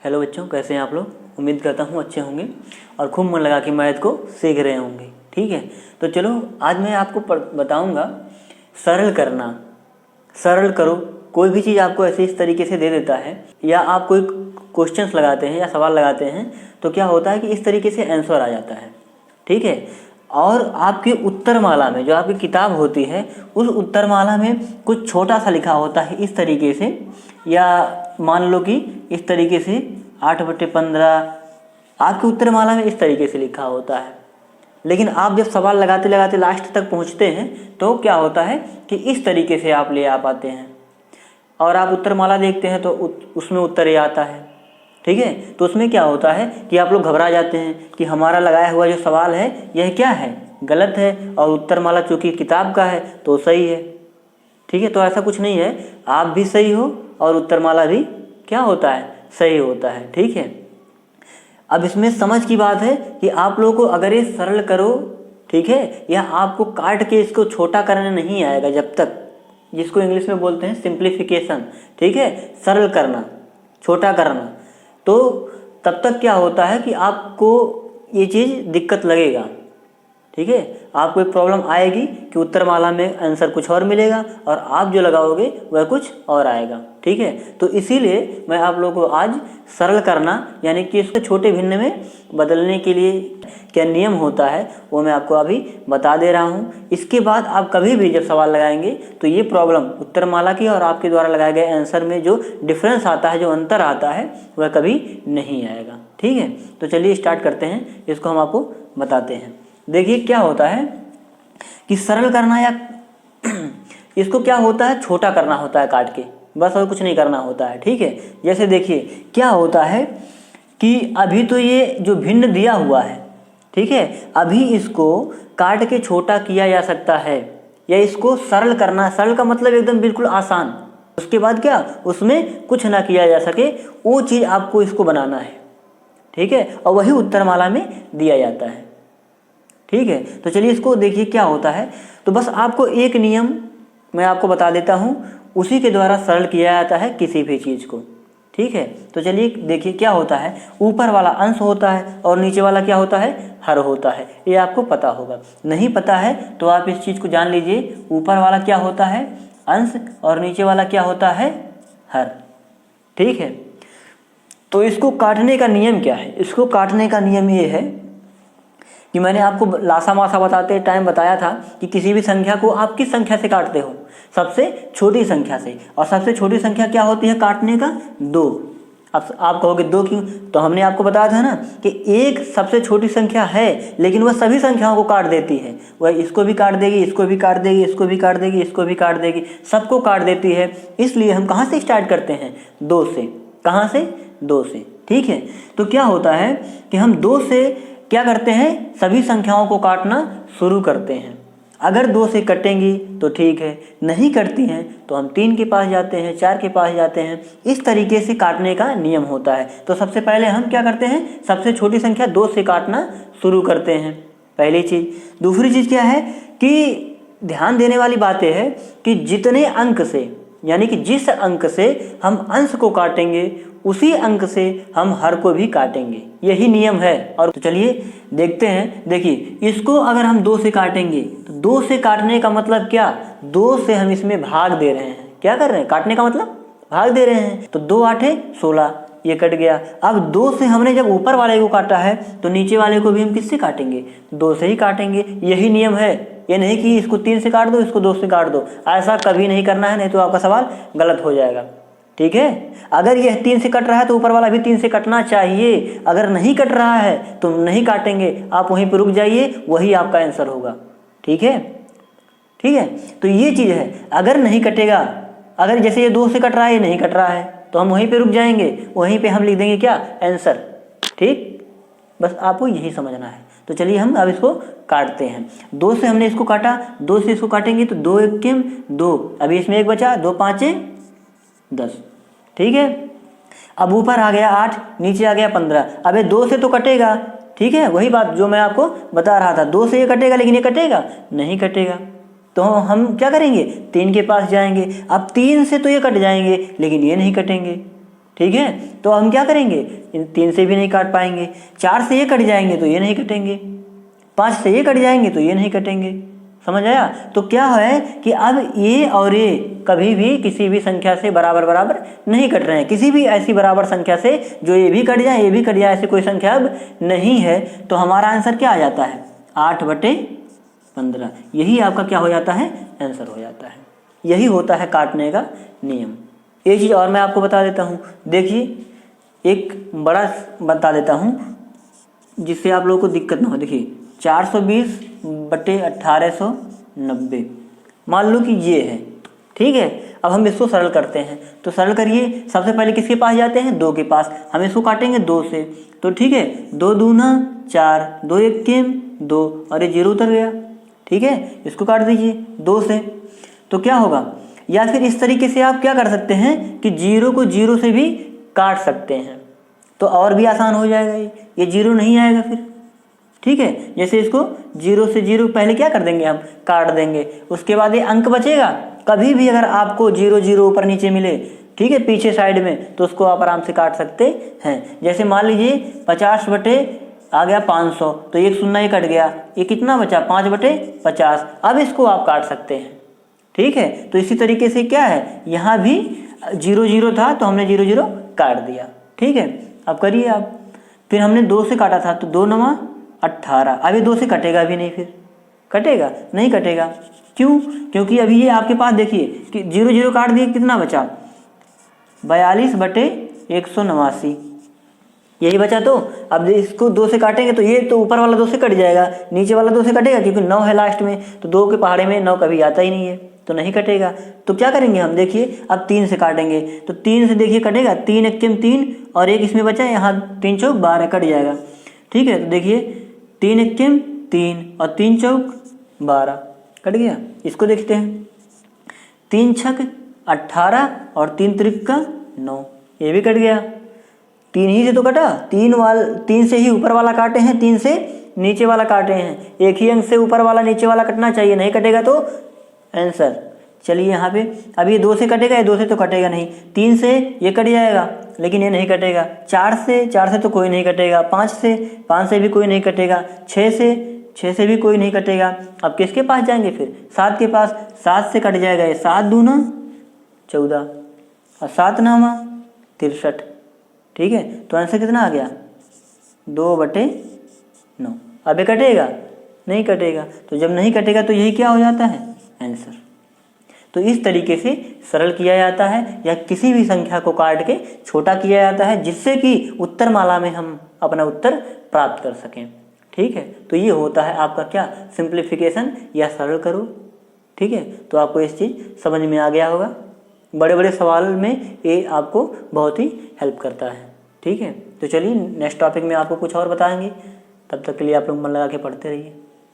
Hello बच्चों, कैसे हैं आप लोग। उम्मीद करता हूँ अच्छे होंगे और खूब मन लगा के मैथ को सीख रहे होंगे। ठीक है, तो चलो आज मैं आपको बताऊँगा सरल करना। सरल करो। कोई भी चीज़ आपको ऐसे इस तरीके से दे देता है या आप कोई क्वेश्चंस लगाते हैं या सवाल लगाते हैं तो क्या होता है कि इस तरीके से आंसर आ जाता है। ठीक है, और आपकी उत्तरमाला में जो आपकी किताब होती है उस उत्तरमाला में कुछ छोटा सा लिखा होता है इस तरीके से, या मान लो कि इस तरीके से 8/15 आपकी उत्तरमाला में इस तरीके से लिखा होता है। लेकिन आप जब सवाल लगाते लगाते लास्ट तक पहुंचते हैं तो क्या होता है कि इस तरीके से आप ले आ पाते हैं और आप उत्तरमाला देखते हैं तो उसमें उत्तर ये आता है। ठीक है, तो उसमें क्या होता है कि आप लोग घबरा जाते हैं कि हमारा लगाया हुआ जो सवाल है यह क्या है, गलत है, और उत्तरमाला चूँकि किताब का है तो सही है। ठीक है, तो ऐसा कुछ नहीं है, आप भी सही हो और उत्तरमाला भी क्या होता है, सही होता है। ठीक है, अब इसमें समझ की बात है कि आप लोगों को अगर ये सरल करो, ठीक है, या आपको काट के इसको छोटा करने नहीं आएगा जब तक, जिसको इंग्लिश में बोलते हैं सिंप्लीफिकेशन। ठीक है, सरल करना, छोटा करना, तो तब तक क्या होता है कि आपको ये चीज़ दिक्कत लगेगा। ठीक है, आपको एक प्रॉब्लम आएगी कि उत्तरमाला में आंसर कुछ और मिलेगा और आप जो लगाओगे वह कुछ और आएगा। ठीक है, तो इसीलिए मैं आप लोगों को आज सरल करना यानी कि इसको छोटे भिन्न में बदलने के लिए क्या नियम होता है वो मैं आपको अभी बता दे रहा हूँ। इसके बाद आप कभी भी जब सवाल लगाएंगे तो ये प्रॉब्लम उत्तरमाला की और आपके द्वारा लगाए गए आंसर में जो डिफरेंस आता है, जो अंतर आता है, वह कभी नहीं आएगा। ठीक है, तो चलिए स्टार्ट करते हैं, इसको हम आपको बताते हैं। देखिए क्या होता है कि सरल करना या इसको क्या होता है, छोटा करना होता है काट के, बस और कुछ नहीं करना होता है। ठीक है, जैसे देखिए क्या होता है कि अभी तो ये जो भिन्न दिया हुआ है, ठीक है, अभी इसको काट के छोटा किया जा सकता है या इसको सरल करना, सरल का मतलब एकदम बिल्कुल आसान, उसके बाद क्या उसमें कुछ ना किया जा सके वो चीज़ आपको इसको बनाना है। ठीक है, और वही उत्तरमाला में दिया जाता है। ठीक है, तो चलिए इसको देखिए क्या होता है। तो बस आपको एक नियम मैं आपको बता देता हूँ, उसी के द्वारा सरल किया जाता है किसी भी चीज़ को। ठीक है, तो चलिए देखिए क्या होता है, ऊपर वाला अंश होता है और नीचे वाला क्या होता है, हर होता है। ये आपको पता होगा, नहीं पता है तो आप इस चीज़ को जान लीजिए, ऊपर वाला क्या होता है, अंश, और नीचे वाला क्या होता है, हर। ठीक है, तो इसको काटने का नियम क्या है, इसको काटने का नियम ये है कि मैंने आपको लासा मासा बताते टाइम बताया था कि किसी भी संख्या को आप किस संख्या से काटते हो, सबसे छोटी संख्या से, और सबसे छोटी संख्या क्या होती है काटने का, 2। अब आप कहोगे 2 क्यों, तो हमने आपको बताया था ना कि एक सबसे छोटी संख्या है लेकिन वह सभी संख्याओं को काट देती है, वह इसको भी काट देगी, इसको भी काट देगी, इसको भी काट देगी, इसको भी काट देगी, सबको काट देती है। इसलिए हम कहाँ से स्टार्ट करते हैं, 2 से। कहाँ से, 2 से। ठीक है, तो क्या होता है कि हम 2 से क्या करते हैं, सभी संख्याओं को काटना शुरू करते हैं। अगर 2 से कटेंगी तो ठीक है, नहीं कटती हैं तो हम 3 के पास जाते हैं, 4 के पास जाते हैं। इस तरीके से काटने का नियम होता है। तो सबसे पहले हम क्या करते हैं, सबसे छोटी संख्या 2 से काटना शुरू करते हैं, पहली चीज़। दूसरी चीज़ क्या है कि ध्यान देने वाली बात यह है कि जितने अंक से, यानी कि जिस अंक से हम अंश को काटेंगे उसी अंक से हम हर को भी काटेंगे, यही नियम है। और तो चलिए देखते हैं। देखिए इसको अगर हम 2 से काटेंगे तो 2 से काटने का मतलब क्या, 2 से हम इसमें भाग दे रहे हैं। क्या कर रहे हैं, काटने का मतलब भाग दे रहे हैं। तो 2 8 16, ये कट गया। अब 2 से हमने जब ऊपर वाले को काटा है तो नीचे वाले को भी हम किससे काटेंगे, 2 से ही काटेंगे, यही नियम है। ये नहीं कि इसको 3 से काट दो, इसको 2 से काट दो, ऐसा कभी नहीं करना है, नहीं तो आपका सवाल गलत हो जाएगा। ठीक है, अगर यह 3 से कट रहा है तो ऊपर वाला भी 3 से कटना चाहिए। अगर नहीं कट रहा है तो नहीं काटेंगे, आप वहीं पर रुक जाइए, वही आपका आंसर होगा। ठीक है, ठीक है, तो ये चीज़ है। अगर नहीं कटेगा, अगर जैसे ये 2 से कट रहा है, ये नहीं कट रहा है, तो हम वहीं पे रुक जाएंगे, वहीं पे हम लिख देंगे क्या, आंसर। ठीक, बस आपको यही समझना है। तो चलिए हम अब इसको काटते हैं। 2 से हमने इसको काटा, 2 से इसको काटेंगे तो 2 1 2, अभी इसमें 1 बचा, 2 5 10। ठीक है, अब ऊपर आ गया 8, नीचे आ गया 15। अब ये 2 से तो कटेगा, ठीक है, वही बात जो मैं आपको बता रहा था, 2 से ये कटेगा लेकिन ये कटेगा नहीं, कटेगा तो हम क्या करेंगे, 3 के पास जाएंगे। अब 3 से तो ये कट जाएंगे लेकिन ये नहीं कटेंगे। ठीक है। तो हम क्या करेंगे, इन 3 से भी नहीं काट पाएंगे, 4 से ये कट जाएंगे तो ये नहीं कटेंगे, 5 से ये कट जाएंगे तो ये नहीं कटेंगे। समझ आया। तो क्या है कि अब ये और ये कभी भी किसी भी संख्या से बराबर बराबर नहीं कट रहे हैं। किसी भी ऐसी बराबर संख्या से जो ये भी कट जाए ये भी कट जाए, ऐसी कोई संख्या अब नहीं है। तो हमारा आंसर क्या आ जाता है, 8/15। यही आपका क्या हो जाता है, आंसर हो जाता है। यही होता है काटने का नियम। एक चीज़ और मैं आपको बता देता हूँ, देखिए एक बड़ा बता देता हूँ जिससे आप लोगों को दिक्कत ना हो। देखिए 420/1890 मान लो कि ये है, ठीक है। अब हम इसको सरल करते हैं, तो सरल करिए। सबसे पहले किसके पास जाते हैं, 2 के पास। हम इसको काटेंगे 2 से, तो ठीक है 2 दूना 4, 2 1 2 और ये 0 उतर गया, ठीक है। इसको काट दीजिए 2 से, तो क्या होगा। या फिर इस तरीके से आप क्या कर सकते हैं कि 0 को 0 से भी काट सकते हैं, तो और भी आसान हो जाएगा। ये 0 नहीं आएगा फिर, ठीक है। जैसे इसको 0 से 0 पहले क्या कर देंगे, हम काट देंगे। उसके बाद ये अंक बचेगा। कभी भी अगर आपको 0 0 ऊपर नीचे मिले, ठीक है, पीछे साइड में, तो उसको आप आराम से काट सकते हैं। जैसे मान लीजिए 50 बटे आ गया 500, तो 1 शून्य ये कट गया, ये कितना बचा 5/50। अब इसको आप काट सकते हैं, ठीक है। तो इसी तरीके से क्या है, यहाँ भी 0 0 था तो हमने 0 0 काट दिया, ठीक है। अब करिए आप, फिर हमने 2 से काटा था तो 2 9 18। अब ये 2 से कटेगा भी नहीं, फिर कटेगा नहीं, कटेगा क्यों, क्योंकि अभी ये आपके पास देखिए कि 0 0 काट दिए, कितना बचा 42/189, यही बचा। तो अब इसको 2 से काटेंगे तो ये तो ऊपर वाला 2 से कट जाएगा, नीचे वाला 2 से कटेगा, क्योंकि 9 है लास्ट में, तो 2 के पहाड़े में 9 कभी आता ही नहीं है, तो नहीं कटेगा। तो क्या करेंगे हम, देखिए अब 3 से काटेंगे, तो 3 से देखिए कटेगा, 3 1 3 और एक इसमें बचा, यहाँ 3 चौक 12 कट जाएगा, ठीक है। तो देखिए 3 1 3 और 3 चौक 12 कट गया। इसको देखते हैं, 3 छक 18 और 3 त्रिक 9, ये भी कट गया। 3 ही से तो कटा, 3 से ही ऊपर वाला काटे हैं, 3 से नीचे वाला काटे हैं। एक ही अंक से ऊपर वाला नीचे वाला कटना चाहिए, नहीं कटेगा तो आंसर। चलिए यहाँ पे अब ये 2 से कटेगा, ये 2 से तो कटेगा नहीं, 3 से ये कट जाएगा लेकिन ये नहीं कटेगा, 4 से तो कोई नहीं कटेगा, 5 से भी कोई नहीं कटेगा, 6 से भी कोई नहीं कटेगा। अब किसके पास जाएंगे फिर, 7 के पास, 7 से कट जाएगा, ये 7 दूना 14 और 7 9 63, ठीक है। तो आंसर कितना आ गया 2/9। अब ये कटेगा नहीं, कटेगा। तो जब नहीं कटेगा तो यही क्या हो जाता है, आंसर। तो इस तरीके से सरल किया जाता है, या किसी भी संख्या को काट के छोटा किया जाता है, जिससे कि उत्तर माला में हम अपना उत्तर प्राप्त कर सकें, ठीक है। तो ये होता है आपका क्या, सिंप्लीफिकेशन या सरल करो, ठीक है। तो आपको इस चीज़ समझ में आ गया होगा। बड़े बड़े सवाल में ये आपको बहुत ही हेल्प करता है, ठीक है। तो चलिए नेक्स्ट टॉपिक में आपको कुछ और बताएंगे, तब तक के लिए आप लोग मन लगा के पढ़ते रहिए।